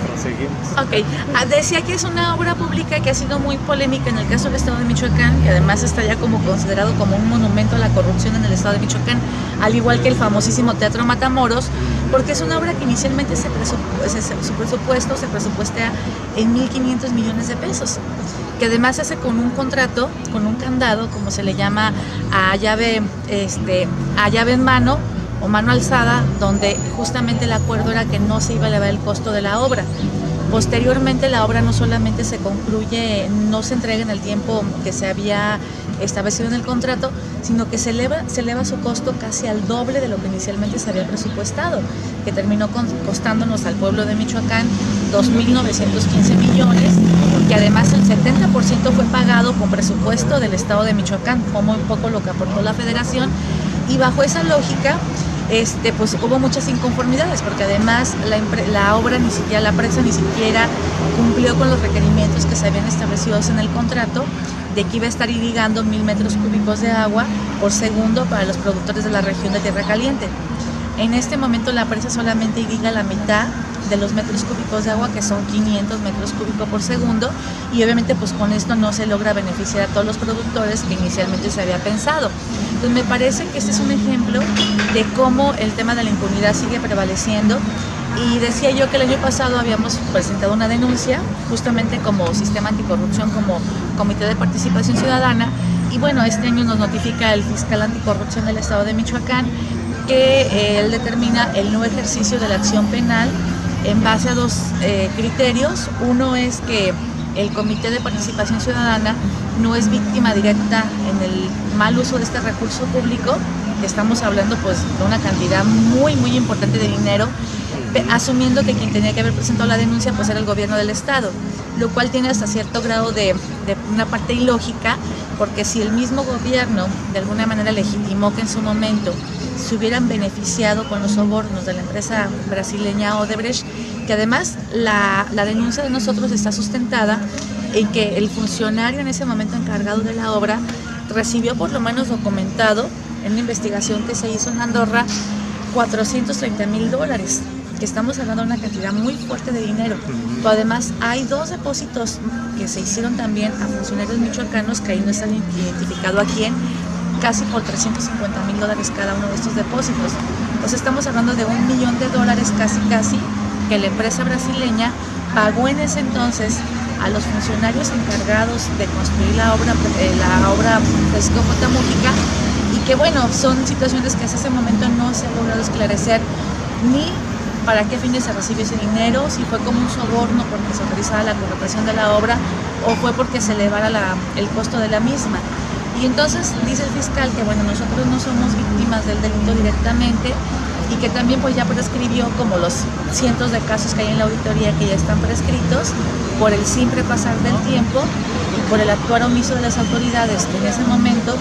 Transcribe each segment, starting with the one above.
proseguimos. Ok, decía que es una obra pública que ha sido muy polémica en el caso del estado de Michoacán, que además está ya como considerado como un monumento a la corrupción en el estado de Michoacán, al igual que el famosísimo Teatro Matamoros, porque es una obra que inicialmente su presupuesto se presupuestea en 1.500 millones de pesos, que además se hace con un contrato, con un candado, como se le llama, a llave en mano o mano alzada, donde justamente el acuerdo era que no se iba a elevar el costo de la obra. Posteriormente la obra no solamente se concluye, no se entrega en el tiempo que se había establecido en el contrato, sino que se eleva su costo casi al doble de lo que inicialmente se había presupuestado, que terminó costándonos al pueblo de Michoacán 2.915 millones, que además el 70% fue pagado con presupuesto del estado de Michoacán, como un poco lo que aportó la federación, y bajo esa lógica pues hubo muchas inconformidades, porque además la obra la presa ni siquiera cumplió con los requerimientos que se habían establecido en el contrato, de que iba a estar irrigando 1.000 metros cúbicos de agua por segundo para los productores de la región de Tierra Caliente. En este momento la presa solamente irriga la mitad de los metros cúbicos de agua, que son 500 metros cúbicos por segundo, y obviamente pues con esto no se logra beneficiar a todos los productores que inicialmente se había pensado. Entonces me parece que este es un ejemplo de cómo el tema de la impunidad sigue prevaleciendo, y decía yo que el año pasado habíamos presentado una denuncia justamente como Sistema Anticorrupción, como Comité de Participación Ciudadana, y bueno, este año nos notifica el fiscal anticorrupción del estado de Michoacán que él determina el no ejercicio de la acción penal en base a dos criterios. Uno es que el Comité de Participación Ciudadana no es víctima directa en el mal uso de este recurso público, que estamos hablando pues de una cantidad muy muy importante de dinero, asumiendo que quien tenía que haber presentado la denuncia pues era el gobierno del estado, lo cual tiene hasta cierto grado de una parte ilógica, porque si el mismo gobierno de alguna manera legitimó que en su momento se hubieran beneficiado con los sobornos de la empresa brasileña Odebrecht, que además la denuncia de nosotros está sustentada en que el funcionario en ese momento encargado de la obra recibió, por lo menos documentado en una investigación que se hizo en Andorra, $430,000, que estamos hablando de una cantidad muy fuerte de dinero. Pero además hay 2 depósitos que se hicieron también a funcionarios michoacanos, que ahí no están identificado a quién, casi por $350,000 cada uno de estos depósitos. Entonces estamos hablando de $1 millón casi que la empresa brasileña pagó en ese entonces a los funcionarios encargados de construir la obra Fresco Mújica, y que bueno, son situaciones que hasta ese momento no se ha logrado esclarecer ni para qué fines se recibió ese dinero, si fue como un soborno porque se autorizaba la contratación de la obra o fue porque se elevara el costo de la misma. Y entonces dice el fiscal que bueno, nosotros no somos víctimas del delito directamente, y que también pues ya prescribió, como los cientos de casos que hay en la auditoría que ya están prescritos, por el simple pasar del tiempo y por el actuar omiso de las autoridades que en ese momento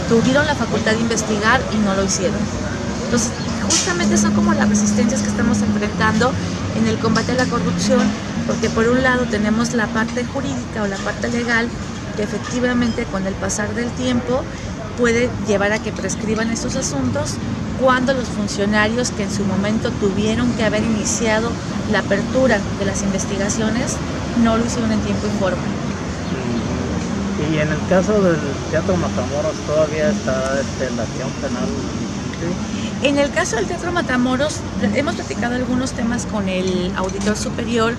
tuvieron la facultad de investigar y no lo hicieron. Entonces justamente son como las resistencias que estamos enfrentando en el combate a la corrupción, porque por un lado tenemos la parte jurídica o la parte legal, que efectivamente con el pasar del tiempo puede llevar a que prescriban estos asuntos, cuando los funcionarios que en su momento tuvieron que haber iniciado la apertura de las investigaciones no lo hicieron en tiempo y forma. Y en el caso del Teatro Matamoros, ¿todavía está la acción penal? ¿Sí? En el caso del Teatro Matamoros, hemos platicado algunos temas con el auditor superior,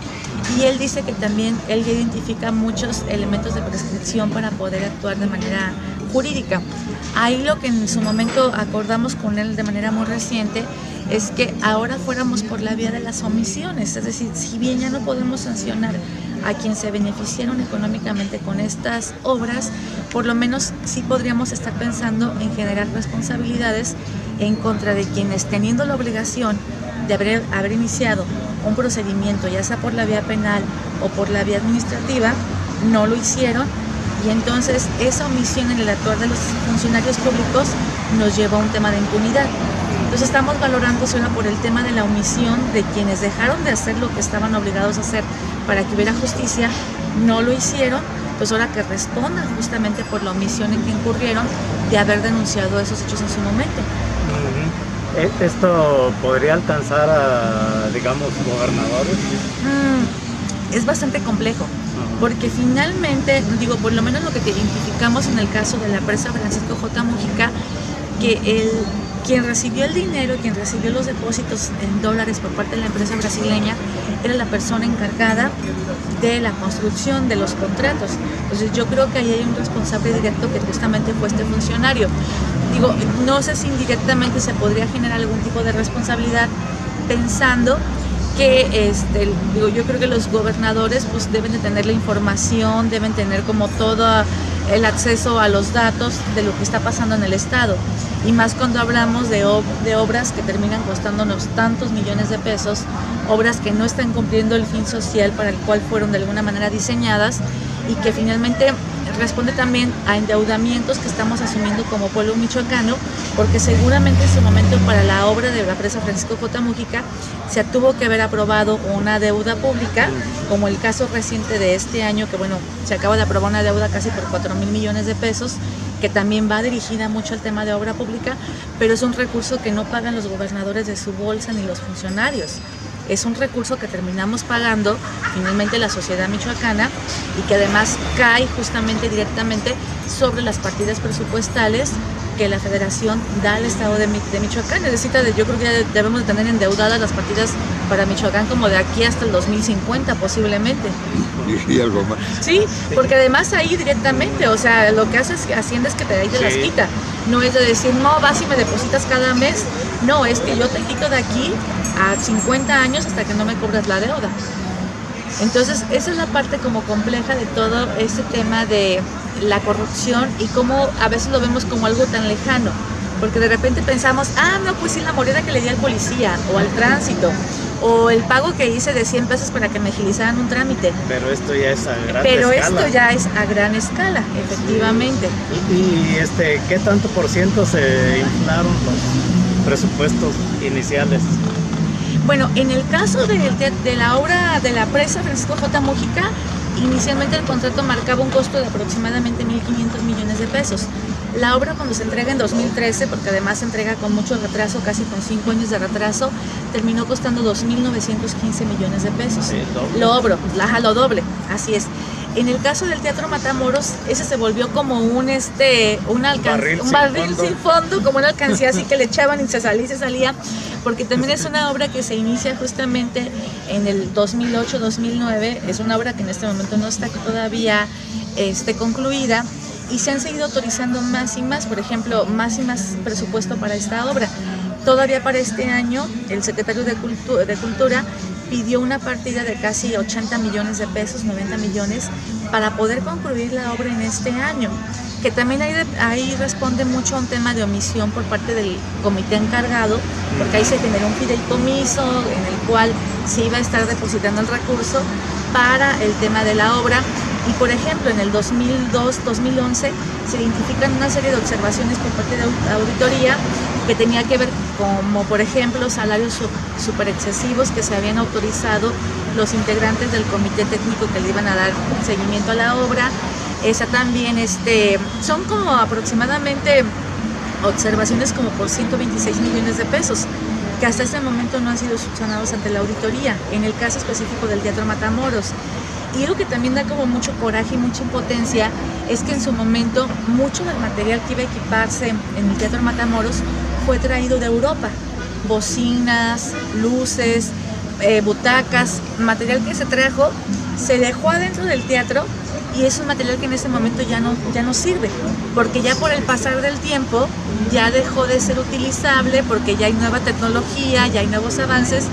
y él dice que también él identifica muchos elementos de prescripción para poder actuar de manera jurídica. Ahí lo que en su momento acordamos con él de manera muy reciente es que ahora fuéramos por la vía de las omisiones, es decir, si bien ya no podemos sancionar a quien se beneficiaron económicamente con estas obras, por lo menos sí podríamos estar pensando en generar responsabilidades en contra de quienes, teniendo la obligación de haber iniciado un procedimiento, ya sea por la vía penal o por la vía administrativa, no lo hicieron, y entonces esa omisión en el actuar de los funcionarios públicos nos lleva a un tema de impunidad. Entonces estamos valorando solo por el tema de la omisión de quienes dejaron de hacer lo que estaban obligados a hacer para que hubiera justicia, no lo hicieron, pues ahora que respondan justamente por la omisión en que incurrieron de haber denunciado esos hechos en su momento. ¿Esto podría alcanzar a, digamos, gobernadores? es bastante complejo, porque finalmente, digo, por lo menos lo que identificamos en el caso de la presa Francisco J. Múgica, que quien recibió el dinero, quien recibió los depósitos en dólares por parte de la empresa brasileña, era la persona encargada de la construcción de los contratos. Entonces yo creo que ahí hay un responsable directo que justamente fue este funcionario. Digo, no sé si indirectamente se podría generar algún tipo de responsabilidad, pensando que digo, yo creo que los gobernadores pues deben de tener la información, deben tener como todo el acceso a los datos de lo que está pasando en el estado, y más cuando hablamos de obras que terminan costándonos tantos millones de pesos, obras que no están cumpliendo el fin social para el cual fueron de alguna manera diseñadas, y que finalmente responde también a endeudamientos que estamos asumiendo como pueblo michoacano, porque seguramente en su momento para la obra de la presa Francisco J. Múgica se tuvo que haber aprobado una deuda pública, como el caso reciente de este año, que bueno, se acaba de aprobar una deuda casi por 4,000 millones de pesos, que también va dirigida mucho al tema de obra pública, pero es un recurso que no pagan los gobernadores de su bolsa ni los funcionarios. Es un recurso que terminamos pagando finalmente la sociedad michoacana, y que además cae justamente directamente sobre las partidas presupuestales que la Federación da al estado de Michoacán. Es decir, yo creo que ya debemos de tener endeudadas las partidas para Michoacán como de aquí hasta el 2050 posiblemente. Y algo más. Sí, porque además ahí directamente, o sea, lo que hace Hacienda es que ahí te las quita. No es de decir, no, vas y me depositas cada mes. No, es que yo te quito de aquí a 50 años hasta que no me cobras la deuda. Entonces, esa es la parte como compleja de todo este tema de la corrupción, y cómo a veces lo vemos como algo tan lejano, porque de repente pensamos, no, pues sí, la moneda que le di al policía o al tránsito, o el pago que hice de 100 pesos para que me agilizaran un trámite. Pero esto ya es a gran escala. Pero esto ya es a gran escala, efectivamente. ¿Y qué tanto por ciento se inflaron los presupuestos iniciales? Bueno, en el caso de la obra de la presa Francisco J. Múgica, inicialmente el contrato marcaba un costo de aproximadamente 1.500 millones de pesos. La obra, cuando se entrega en 2013, porque además se entrega con mucho retraso, casi con 5 años de retraso, terminó costando 2.915 millones de pesos. Sí, Lo doble, así es. En el caso del Teatro Matamoros, ese se volvió como un barril sin fondo, como una alcancía así que le echaban y se salía, porque también es una obra que se inicia justamente en el 2008-2009, es una obra que en este momento no está todavía concluida, y se han seguido autorizando más y más, por ejemplo, más y más presupuesto para esta obra. Todavía para este año, el secretario de Cultura pidió una partida de casi 80 millones de pesos, 90 millones, para poder concluir la obra en este año, que también ahí responde mucho a un tema de omisión por parte del comité encargado, porque ahí se generó un fideicomiso en el cual se iba a estar depositando el recurso para el tema de la obra. Y por ejemplo, en el 2002-2011 se identifican una serie de observaciones por parte de auditoría que tenía que ver como, por ejemplo, salarios súper excesivos que se habían autorizado los integrantes del comité técnico que le iban a dar seguimiento a la obra. Esa también, son como aproximadamente observaciones como por 126 millones de pesos, que hasta este momento no han sido subsanados ante la auditoría, en el caso específico del Teatro Matamoros. Y algo que también da como mucho coraje y mucha impotencia es que en su momento mucho del material que iba a equiparse en el Teatro Matamoros fue traído de Europa. Bocinas, luces, butacas, material que se trajo, se dejó adentro del teatro, y es un material que en ese momento ya no sirve, porque ya por el pasar del tiempo ya dejó de ser utilizable, porque ya hay nueva tecnología, ya hay nuevos avances,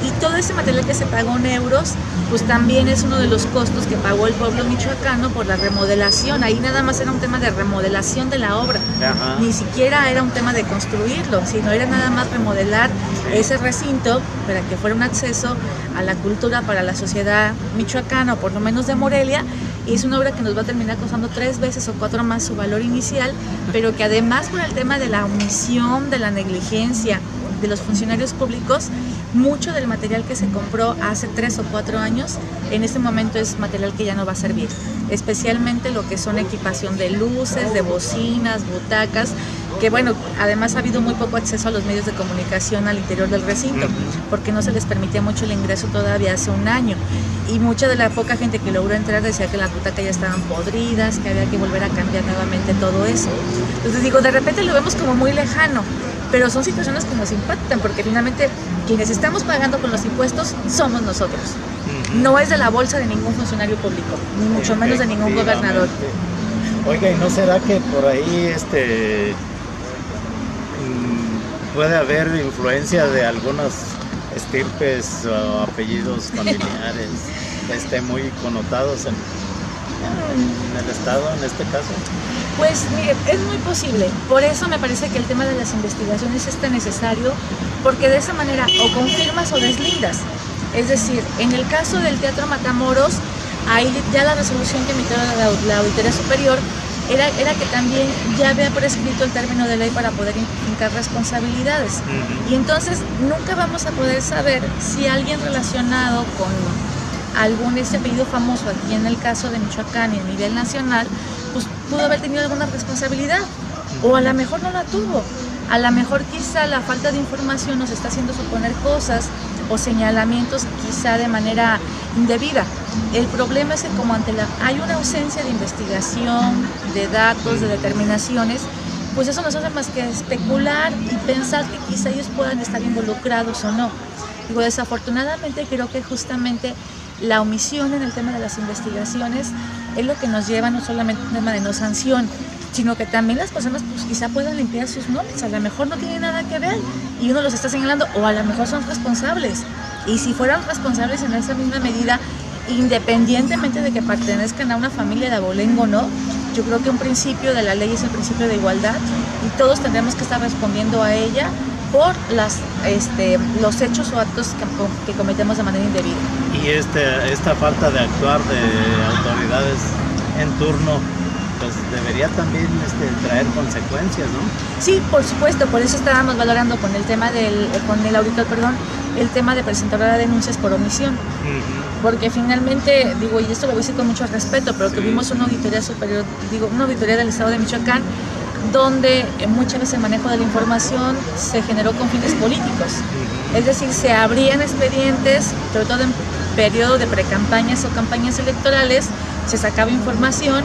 y todo ese material que se pagó en euros, pues también es uno de los costos que pagó el pueblo michoacano por la remodelación. Ahí nada más era un tema de remodelación de la obra. Ajá. Ni siquiera era un tema de construirlo, sino era nada más remodelar ese recinto para que fuera un acceso a la cultura para la sociedad michoacana, o por lo menos de Morelia. Y es una obra que nos va a terminar costando 3 veces o 4 más su valor inicial, pero que además, por el tema de la omisión, de la negligencia de los funcionarios públicos, mucho del material que se compró hace 3 o 4 años, en este momento es material que ya no va a servir. especialmente lo que son equipación de luces, de bocinas, butacas, que bueno, además ha habido muy poco acceso a los medios de comunicación al interior del recinto, porque no se les permitía mucho el ingreso todavía hace un año, y mucha de la poca gente que logró entrar decía que las butacas ya estaban podridas, que había que volver a cambiar nuevamente todo eso. Entonces digo, de repente lo vemos como muy lejano, pero son situaciones que nos impactan, porque finalmente quienes estamos pagando con los impuestos somos nosotros. No es de la bolsa de ningún funcionario público, ni mucho menos de ningún gobernador. Oiga, ¿y no será que por ahí puede haber influencia de algunas estirpes o apellidos familiares muy connotados en el Estado en este caso? Pues mire, es muy posible. Por eso me parece que el tema de las investigaciones es tan necesario, porque de esa manera o confirmas o deslindas. Es decir, en el caso del Teatro Matamoros, ahí ya la resolución que emitió la Auditoría Superior era que también ya había prescrito el término de ley para poder implicar responsabilidades. Y entonces nunca vamos a poder saber si alguien relacionado con algún apellido famoso aquí en el caso de Michoacán y a nivel nacional, pues pudo haber tenido alguna responsabilidad, o a lo mejor no la tuvo. A lo mejor quizá la falta de información nos está haciendo suponer cosas o señalamientos quizá de manera indebida. El problema es que como hay una ausencia de investigación, de datos, de determinaciones, pues eso nos hace más que especular y pensar que quizá ellos puedan estar involucrados o no. Digo, desafortunadamente creo que justamente la omisión en el tema de las investigaciones es lo que nos lleva no solamente a un tema de no sanción, sino que también las personas pues quizá puedan limpiar sus nombres, a lo mejor no tiene nada que ver y uno los está señalando, o a lo mejor son responsables, y si fueran responsables en esa misma medida, independientemente de que pertenezcan a una familia de abolengo o no, yo creo que un principio de la ley es el principio de igualdad y todos tendremos que estar respondiendo a ella por los hechos o actos que cometemos de manera indebida. Y esta falta de actuar de autoridades en turno, pues debería también traer consecuencias, ¿no? Sí, por supuesto, por eso estábamos valorando con el tema con el auditor, el tema de presentar denuncias por omisión. Porque finalmente, digo, y esto lo voy a decir con mucho respeto, pero tuvimos una auditoría superior, una auditoría del Estado de Michoacán, donde muchas veces el manejo de la información se generó con fines políticos. Es decir, se abrían expedientes, sobre todo en periodo de precampañas o campañas electorales, se sacaba información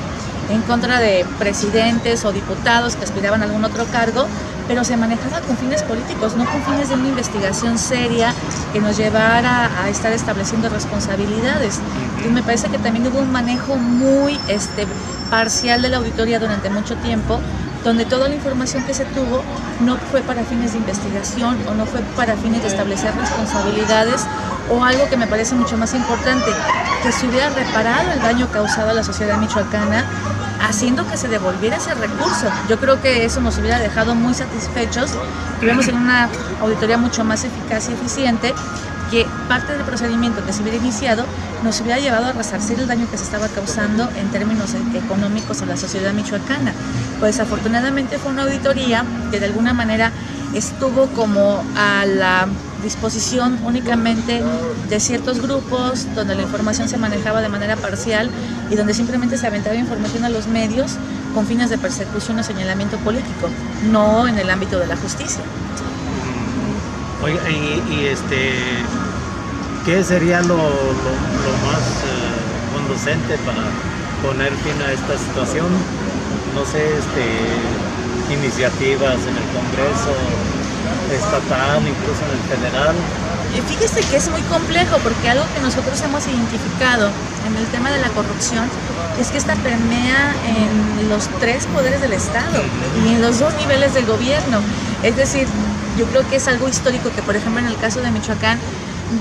en contra de presidentes o diputados que aspiraban a algún otro cargo, pero se manejaba con fines políticos, no con fines de una investigación seria que nos llevara a estar estableciendo responsabilidades. Entonces me parece que también hubo un manejo muy parcial de la auditoría durante mucho tiempo, donde toda la información que se tuvo no fue para fines de investigación o no fue para fines de establecer responsabilidades, o algo que me parece mucho más importante, que se hubiera reparado el daño causado a la sociedad michoacana, haciendo que se devolviera ese recurso. Yo creo que eso nos hubiera dejado muy satisfechos, que vemos en una auditoría mucho más eficaz y eficiente, que parte del procedimiento que se hubiera iniciado nos hubiera llevado a resarcir el daño que se estaba causando en términos económicos a la sociedad michoacana. Pues afortunadamente fue una auditoría que de alguna manera estuvo como a la disposición únicamente de ciertos grupos, donde la información se manejaba de manera parcial y donde simplemente se aventaba información a los medios con fines de persecución o señalamiento político, no en el ámbito de la justicia. Oiga, ¿qué sería lo más conducente para poner fin a esta situación? No sé, iniciativas en el Congreso estatal, incluso en el federal. Fíjese que es muy complejo, porque algo que nosotros hemos identificado en el tema de la corrupción es que esta permea en los 3 poderes del Estado y en los 2 niveles del gobierno. Es decir, yo creo que es algo histórico que, por ejemplo, en el caso de Michoacán,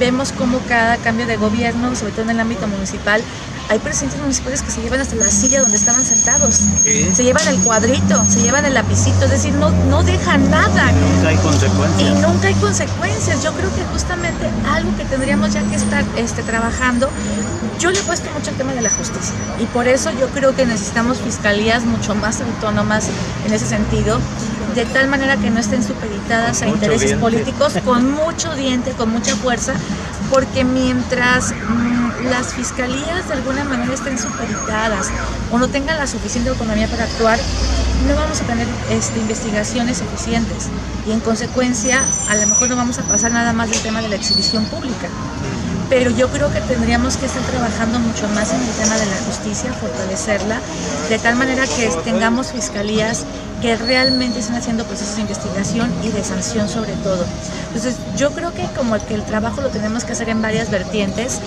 vemos cómo cada cambio de gobierno, sobre todo en el ámbito municipal, hay presidentes municipales que se llevan hasta la silla donde estaban sentados, se llevan el cuadrito, se llevan el lapicito, es decir, no dejan nada. Nunca hay consecuencias. Y nunca hay consecuencias. Yo creo que justamente algo que tendríamos ya que estar trabajando, yo le he puesto mucho el tema de la justicia, y por eso yo creo que necesitamos fiscalías mucho más autónomas en ese sentido, de tal manera que no estén supeditadas a intereses políticos, con mucho diente, con mucha fuerza, porque mientras las fiscalías de alguna manera estén supeditadas o no tengan la suficiente autonomía para actuar, no vamos a tener investigaciones eficientes y en consecuencia a lo mejor no vamos a pasar nada más del tema de la exhibición pública. Pero yo creo que tendríamos que estar trabajando mucho más en el tema de la justicia, fortalecerla, de tal manera que tengamos fiscalías que realmente estén haciendo procesos de investigación y de sanción sobre todo. Entonces yo creo que como que el trabajo lo tenemos que hacer en varias vertientes.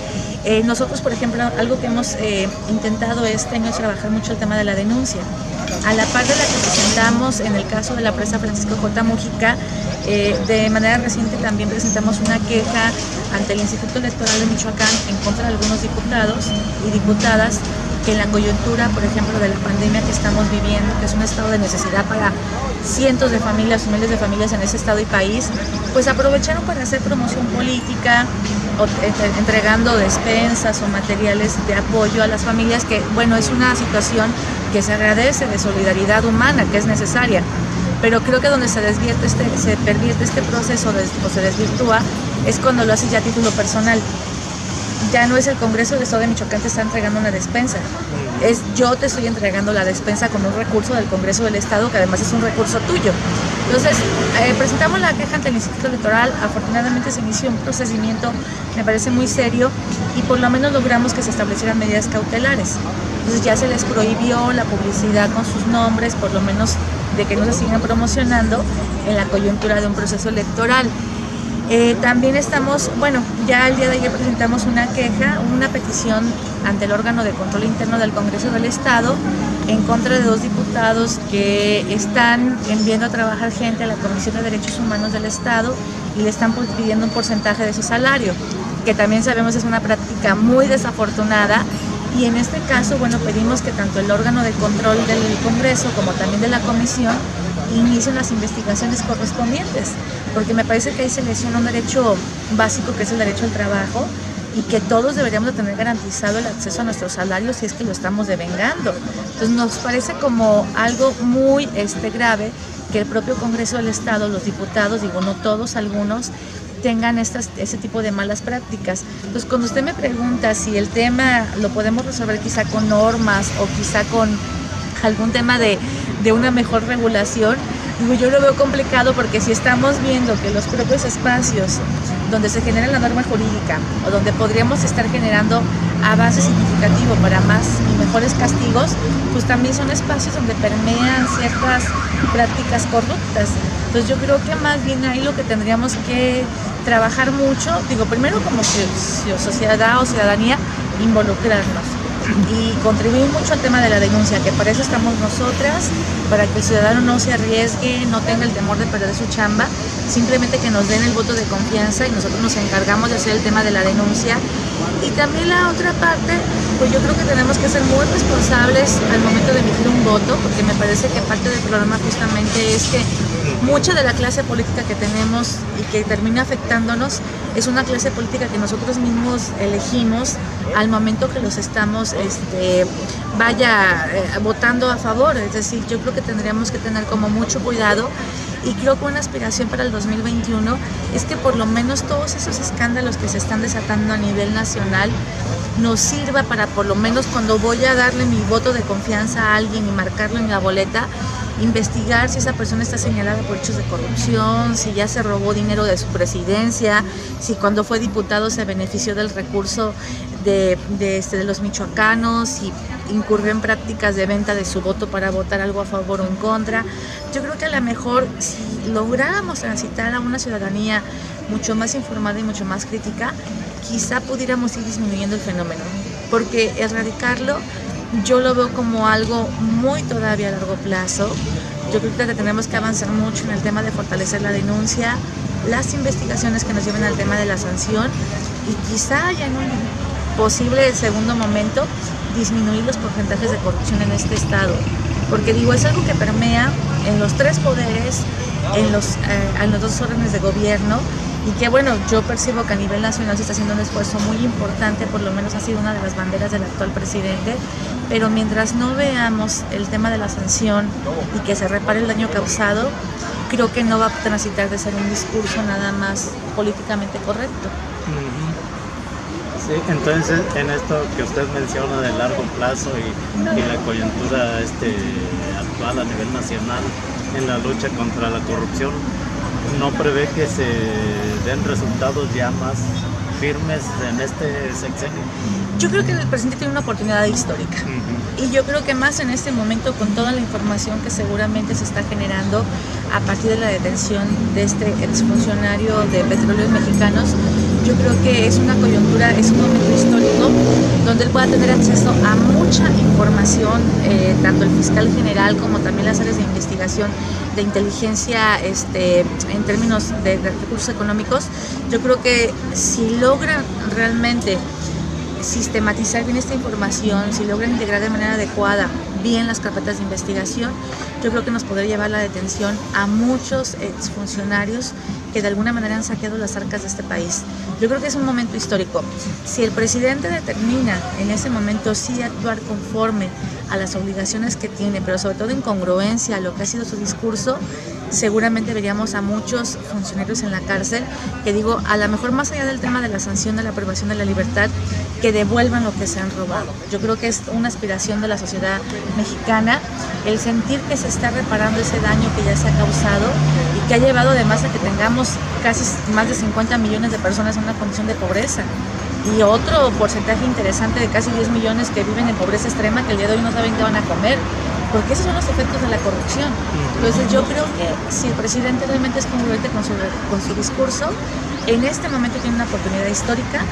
Nosotros, por ejemplo, algo que hemos intentado este año es trabajar mucho el tema de la denuncia. A la par de la que presentamos en el caso de la presa Francisco J. Mujica, de manera reciente también presentamos una queja ante el Instituto Electoral de Michoacán en contra de algunos diputados y diputadas que en la coyuntura, por ejemplo, de la pandemia que estamos viviendo, que es un estado de necesidad para cientos de familias, miles de familias en ese estado y país, pues aprovecharon para hacer promoción política, entregando despensas o materiales de apoyo a las familias, que bueno, es una situación que se agradece, de solidaridad humana, que es necesaria. Pero creo que donde se pervierte este proceso o se desvirtúa es cuando lo hace ya a título personal. Ya no es el Congreso del Estado de Michoacán te está entregando una despensa, es yo te estoy entregando la despensa con un recurso del Congreso del Estado, que además es un recurso tuyo. Entonces, presentamos la queja ante el Instituto Electoral, afortunadamente se inició un procedimiento, me parece muy serio, y por lo menos logramos que se establecieran medidas cautelares. Entonces ya se les prohibió la publicidad con sus nombres, por lo menos de que no se sigan promocionando en la coyuntura de un proceso electoral. También estamos, bueno, ya el día de ayer presentamos una queja, una petición ante el órgano de control interno del Congreso del Estado en contra de 2 diputados que están enviando a trabajar gente a la Comisión de Derechos Humanos del Estado y le están pidiendo un porcentaje de su salario, que también sabemos es una práctica muy desafortunada. Y en este caso, bueno, pedimos que tanto el órgano de control del Congreso como también de la Comisión inicien las investigaciones correspondientes, porque me parece que ahí se lesiona un derecho básico que es el derecho al trabajo y que todos deberíamos de tener garantizado el acceso a nuestros salarios si es que lo estamos devengando. Entonces nos parece como algo muy grave que el propio Congreso del Estado, los diputados, digo no todos, algunos, tengan ese tipo de malas prácticas. Entonces, cuando usted me pregunta si el tema lo podemos resolver quizá con normas o quizá con algún tema de una mejor regulación, digo, yo lo veo complicado porque si estamos viendo que los propios espacios donde se genera la norma jurídica o donde podríamos estar generando avance significativo para más y mejores castigos, pues también son espacios donde permean ciertas prácticas corruptas. Entonces yo creo que más bien ahí lo que tendríamos que trabajar mucho, digo, primero como sociedad o ciudadanía, involucrarnos y contribuir mucho al tema de la denuncia, que para eso estamos nosotras, para que el ciudadano no se arriesgue, no tenga el temor de perder su chamba, simplemente que nos den el voto de confianza y nosotros nos encargamos de hacer el tema de la denuncia. Y también la otra parte, pues yo creo que tenemos que ser muy responsables al momento de emitir un voto, porque me parece que parte del problema justamente es que mucha de la clase política que tenemos y que termina afectándonos es una clase política que nosotros mismos elegimos al momento que los estamos votando a favor. Es decir, yo creo que tendríamos que tener como mucho cuidado y creo que una aspiración para el 2021 es que por lo menos todos esos escándalos que se están desatando a nivel nacional nos sirva para por lo menos cuando voy a darle mi voto de confianza a alguien y marcarlo en la boleta, investigar si esa persona está señalada por hechos de corrupción, si ya se robó dinero de su presidencia, si cuando fue diputado se benefició del recurso de los michoacanos, si incurrió en prácticas de venta de su voto para votar algo a favor o en contra. Yo creo que a lo mejor si lográramos transitar a una ciudadanía mucho más informada y mucho más crítica, quizá pudiéramos ir disminuyendo el fenómeno, porque erradicarlo yo lo veo como algo muy todavía a largo plazo. Yo creo que tenemos que avanzar mucho en el tema de fortalecer la denuncia, las investigaciones que nos lleven al tema de la sanción y quizá ya en un posible segundo momento disminuir los porcentajes de corrupción en este estado, porque digo, es algo que permea en los 3 poderes, en los 2 órdenes de gobierno, y que bueno, yo percibo que a nivel nacional se está haciendo un esfuerzo muy importante, por lo menos ha sido una de las banderas del actual presidente, pero mientras no veamos el tema de la sanción y que se repare el daño causado, creo que no va a transitar de ser un discurso nada más políticamente correcto. Sí, entonces en esto que usted menciona de largo plazo y la coyuntura actual a nivel nacional en la lucha contra la corrupción, ¿no prevé que se den resultados ya más firmes en este sexenio? Yo creo que el presidente tiene una oportunidad histórica. Y yo creo que más en este momento, con toda la información que seguramente se está generando a partir de la detención de este exfuncionario de Petróleos Mexicanos, yo creo que es una coyuntura, es un momento histórico donde él pueda tener acceso a mucha información, tanto el fiscal general como también las áreas de investigación de inteligencia en términos de recursos económicos. Yo creo que si logran realmente sistematizar bien esta información, si logran integrar de manera adecuada bien las carpetas de investigación, yo creo que nos podría llevar la detención a muchos exfuncionarios que de alguna manera han saqueado las arcas de este país. Yo creo que es un momento histórico. Si el presidente determina en ese momento sí actuar conforme a las obligaciones que tiene, pero sobre todo en congruencia a lo que ha sido su discurso, seguramente veríamos a muchos funcionarios en la cárcel, que digo, a lo mejor más allá del tema de la sanción de la privación de la libertad, que devuelvan lo que se han robado. Yo creo que es una aspiración de la sociedad mexicana el sentir que se está reparando ese daño que ya se ha causado y que ha llevado además a que tengamos casi más de 50 millones de personas en una condición de pobreza y otro porcentaje interesante de casi 10 millones que viven en pobreza extrema, que el día de hoy no saben qué van a comer, porque esos son los efectos de la corrupción. Entonces yo creo que si el presidente realmente es congruente con su discurso, en este momento tiene una oportunidad histórica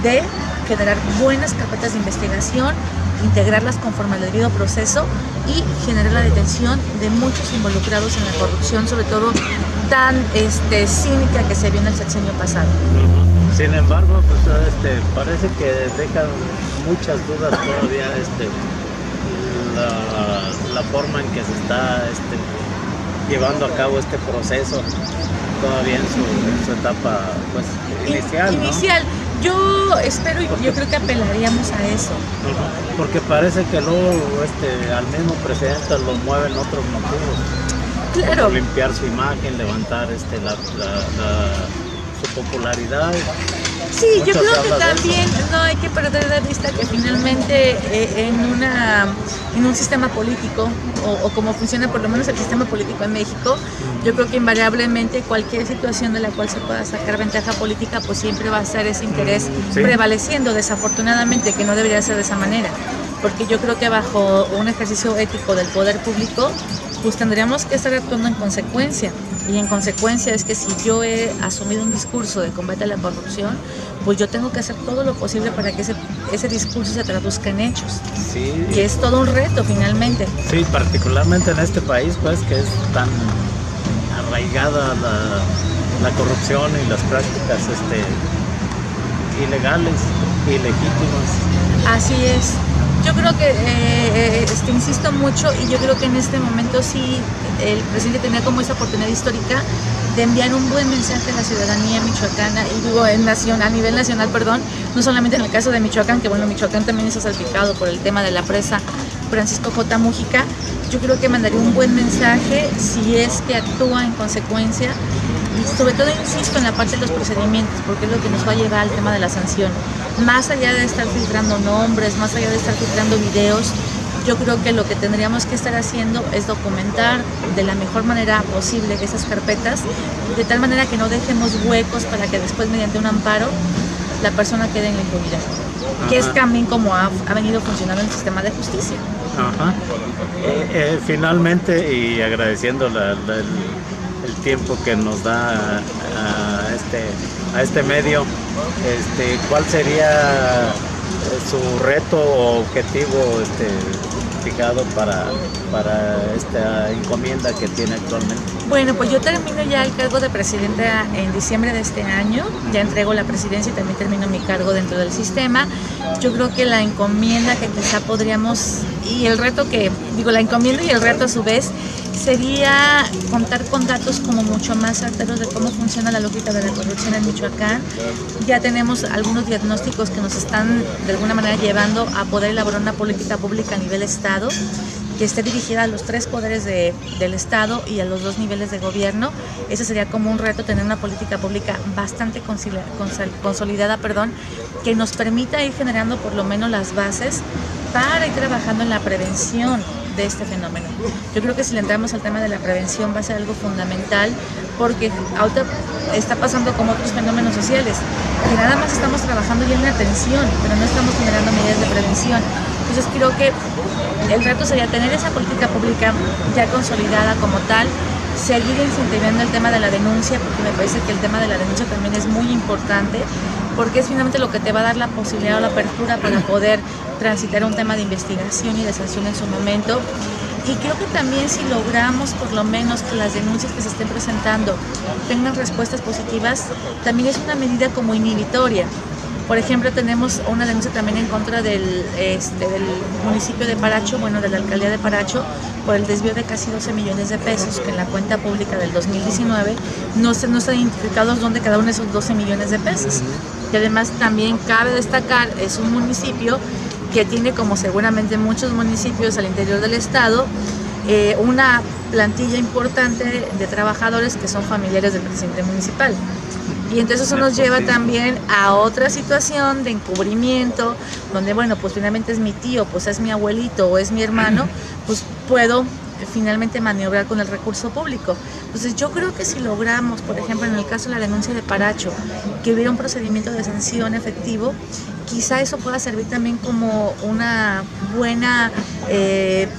de generar buenas carpetas de investigación, integrarlas conforme al debido proceso y generar la detención de muchos involucrados en la corrupción, sobre todo tan cínica que se vio en el sexenio pasado. Sin embargo, pues, parece que dejan muchas dudas todavía la forma en que se está llevando a cabo este proceso todavía en su etapa pues, inicial, ¿no? Yo espero y yo creo que apelaríamos a eso. Porque parece que luego al mismo presidente lo mueven otros motivos. Claro. Como limpiar su imagen, levantar su popularidad. Sí, yo creo que también no hay que perder de vista que finalmente en un sistema político o como funciona por lo menos el sistema político en México, yo creo que invariablemente cualquier situación de la cual se pueda sacar ventaja política, pues siempre va a ser ese interés prevaleciendo, desafortunadamente, que no debería ser de esa manera, porque yo creo que bajo un ejercicio ético del poder público, pues tendríamos que estar actuando en consecuencia. Y en consecuencia es que si yo he asumido un discurso de combate a la corrupción, pues yo tengo que hacer todo lo posible para que ese discurso se traduzca en hechos. Sí. Y es todo un reto finalmente. Sí, particularmente en este país, pues, que es tan arraigada la corrupción y las prácticas ilegales, ilegítimas. Así es. Yo creo que, insisto mucho, y yo creo que en este momento sí el presidente tenía como esa oportunidad histórica de enviar un buen mensaje a la ciudadanía michoacana, y digo a nivel nacional, no solamente en el caso de Michoacán, que bueno, Michoacán también está salpicado por el tema de la presa Francisco J. Mújica. Yo creo que mandaría un buen mensaje si es que actúa en consecuencia, y sobre todo insisto en la parte de los procedimientos, porque es lo que nos va a llevar al tema de la sanción. Más allá de estar filtrando nombres, más allá de estar filtrando videos, yo creo que lo que tendríamos que estar haciendo es documentar de la mejor manera posible esas carpetas, de tal manera que no dejemos huecos para que después, mediante un amparo, la persona quede en la impunidad. Que es también como ha venido funcionando el sistema de justicia. Ajá. Finalmente, y agradeciendo el tiempo que nos da a este medio, ¿cuál sería su reto o objetivo fijado para esta encomienda que tiene actualmente? Bueno, pues yo termino ya el cargo de presidenta en diciembre de este año, ya entrego la presidencia y también termino mi cargo dentro del sistema. Yo creo que la encomienda que quizá podríamos, la encomienda y el reto a su vez, sería contar con datos como mucho más certeros de cómo funciona la lógica de la corrupción en Michoacán. Ya tenemos algunos diagnósticos que nos están de alguna manera llevando a poder elaborar una política pública a nivel estado. que esté dirigida a los 3 poderes del Estado y a los 2 niveles de gobierno. Ese sería como un reto, tener una política pública bastante consolidada, que nos permita ir generando por lo menos las bases para ir trabajando en la prevención de este fenómeno. Yo creo que si le entramos al tema de la prevención va a ser algo fundamental, porque ahorita está pasando como otros fenómenos sociales, que nada más estamos trabajando ya en la atención, pero no estamos generando medidas de prevención. Entonces creo que el reto sería tener esa política pública ya consolidada como tal, seguir incentivando el tema de la denuncia, porque me parece que el tema de la denuncia también es muy importante, porque es finalmente lo que te va a dar la posibilidad o la apertura para poder transitar un tema de investigación y de sanción en su momento. Y creo que también si logramos por lo menos que las denuncias que se estén presentando tengan respuestas positivas, también es una medida como inhibitoria. Por ejemplo, tenemos una denuncia también en contra del municipio de Paracho, de la alcaldía de Paracho, por el desvío de casi 12 millones de pesos, que en la cuenta pública del 2019 no están identificados dónde quedaron esos 12 millones de pesos. Y además también cabe destacar, es un municipio que tiene, como seguramente muchos municipios al interior del estado, una plantilla importante de trabajadores que son familiares del presidente municipal. Y entonces eso nos lleva también a otra situación de encubrimiento, donde pues finalmente es mi tío, pues es mi abuelito o es mi hermano, pues puedo finalmente maniobrar con el recurso público. Entonces yo creo que si logramos, por ejemplo, en el caso de la denuncia de Paracho, que hubiera un procedimiento de sanción efectivo, quizá eso pueda servir también como una buena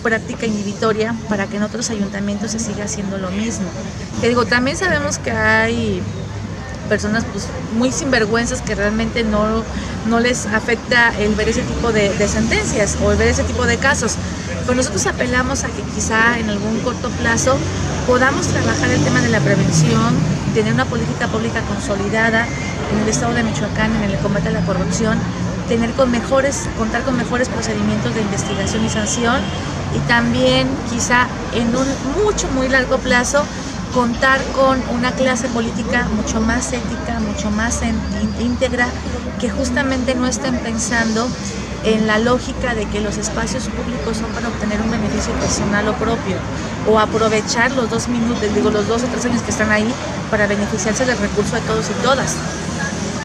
práctica inhibitoria para que en otros ayuntamientos se siga haciendo lo mismo. Que digo, también sabemos que hay personas muy sinvergüenzas que realmente no les afecta el ver ese tipo de sentencias o el ver ese tipo de casos. Pero nosotros apelamos a que quizá en algún corto plazo podamos trabajar el tema de la prevención, tener una política pública consolidada en el estado de Michoacán, en el combate a la corrupción, contar con mejores procedimientos de investigación y sanción, y también quizá en un muy largo plazo contar con una clase política mucho más ética, mucho más íntegra, que justamente no estén pensando en la lógica de que los espacios públicos son para obtener un beneficio personal o propio, o aprovechar los 2 minutos, los 2 o 3 años que están ahí para beneficiarse del recurso de todos y todas.